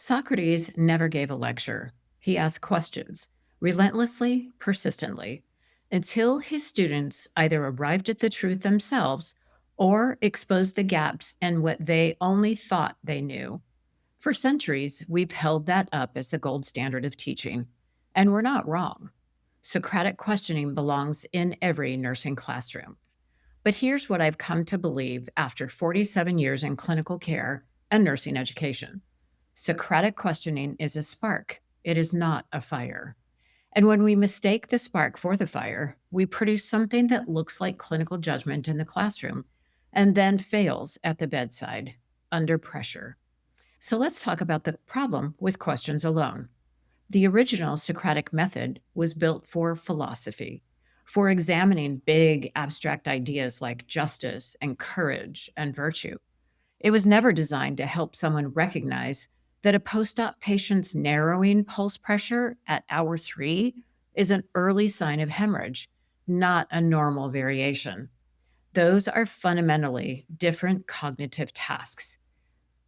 Socrates never gave a lecture. He asked questions, relentlessly, persistently, until his students either arrived at the truth themselves or exposed the gaps in what they only thought they knew. For centuries, we've held that up as the gold standard of teaching, and we're not wrong. Socratic questioning belongs in every nursing classroom. But here's what I've come to believe after 47 years in clinical care and nursing education. Socratic questioning is a spark, it is not a fire. And when we mistake the spark for the fire, we produce something that looks like clinical judgment in the classroom and then fails at the bedside under pressure. So let's talk about the problem with questions alone. The original Socratic method was built for philosophy, for examining big abstract ideas like justice and courage and virtue. It was never designed to help someone recognize that a post op patient's narrowing pulse pressure at hour 3 is an early sign of hemorrhage, not a normal variation. Those are fundamentally different cognitive tasks.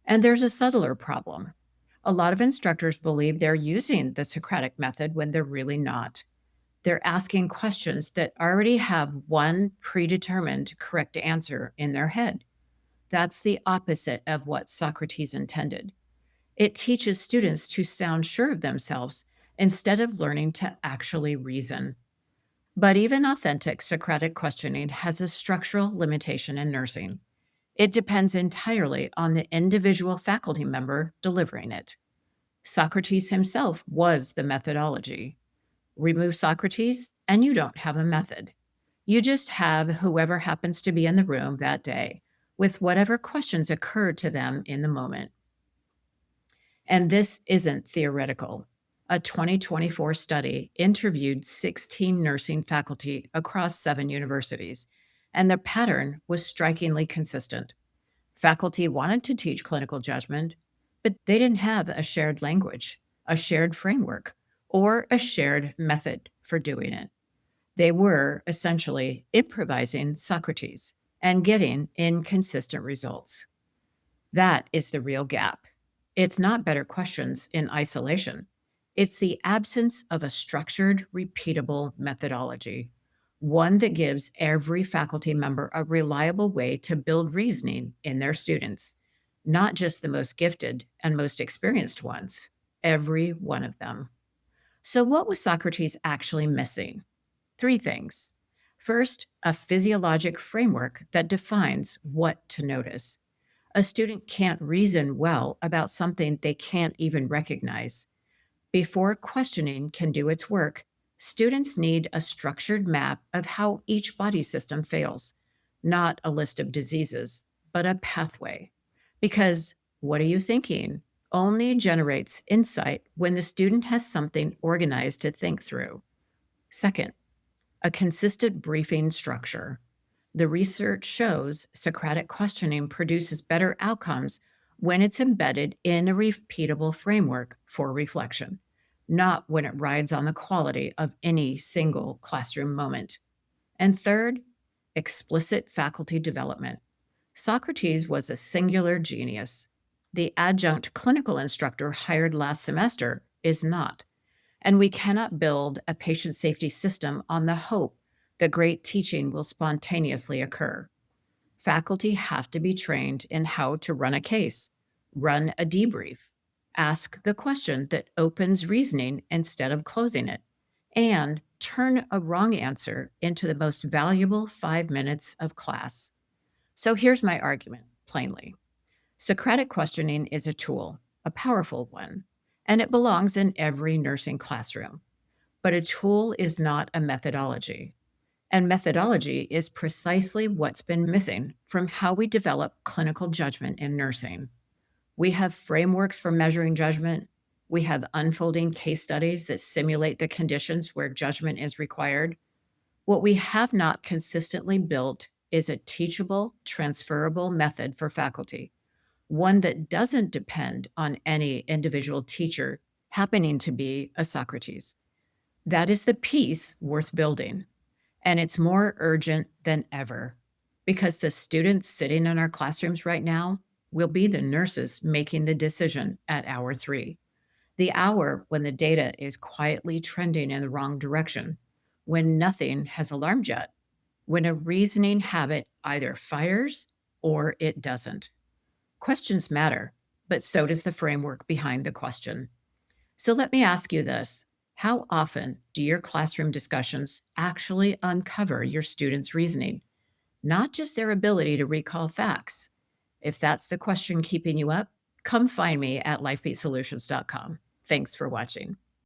And there's a subtler problem. A lot of instructors believe they're using the Socratic method when they're really not. They're asking questions that already have one predetermined correct answer in their head. That's the opposite of what Socrates intended. It teaches students to sound sure of themselves instead of learning to actually reason. But even authentic Socratic questioning has a structural limitation in nursing. It depends entirely on the individual faculty member delivering it. Socrates himself was the methodology. Remove Socrates, and you don't have a method. You just have whoever happens to be in the room that day with whatever questions occur to them in the moment. And this isn't theoretical. A 2024 study interviewed 16 nursing faculty across 7 universities, and the pattern was strikingly consistent. Faculty wanted to teach clinical judgment, but they didn't have a shared language, a shared framework, or a shared method for doing it. They were essentially improvising Socrates and getting inconsistent results. That is the real gap. It's not better questions in isolation. It's the absence of a structured, repeatable methodology, one that gives every faculty member a reliable way to build reasoning in their students, not just the most gifted and most experienced ones, every one of them. So, what was Socrates actually missing? Three things. First, a physiologic framework that defines what to notice. A student can't reason well about something they can't even recognize. Before questioning can do its work, students need a structured map of how each body system fails, not a list of diseases, but a pathway. Because what are you thinking only generates insight when the student has something organized to think through. Second, a consistent briefing structure. The research shows Socratic questioning produces better outcomes when it's embedded in a repeatable framework for reflection, not when it rides on the quality of any single classroom moment. And third, explicit faculty development. Socrates was a singular genius. The adjunct clinical instructor hired last semester is not. And we cannot build a patient safety system on the hope that great teaching will spontaneously occur. Faculty have to be trained in how to run a case, run a debrief, ask the question that opens reasoning instead of closing it, and turn a wrong answer into the most valuable 5 minutes of class. So here's my argument, plainly. Socratic questioning is a tool, a powerful one, and it belongs in every nursing classroom. But a tool is not a methodology. And methodology is precisely what's been missing from how we develop clinical judgment in nursing. We have frameworks for measuring judgment. We have unfolding case studies that simulate the conditions where judgment is required. What we have not consistently built is a teachable, transferable method for faculty, one that doesn't depend on any individual teacher happening to be a Socrates. That is the piece worth building. And it's more urgent than ever because the students sitting in our classrooms right now, will be the nurses making the decision at hour 3, the hour when the data is quietly trending in the wrong direction, when nothing has alarmed yet, when a reasoning habit either fires or it doesn't. Questions matter, but so does the framework behind the question. So let me ask you this. How often do your classroom discussions actually uncover your students' reasoning, not just their ability to recall facts? If that's the question keeping you up, come find me at lifebeatsolutions.com. Thanks for watching.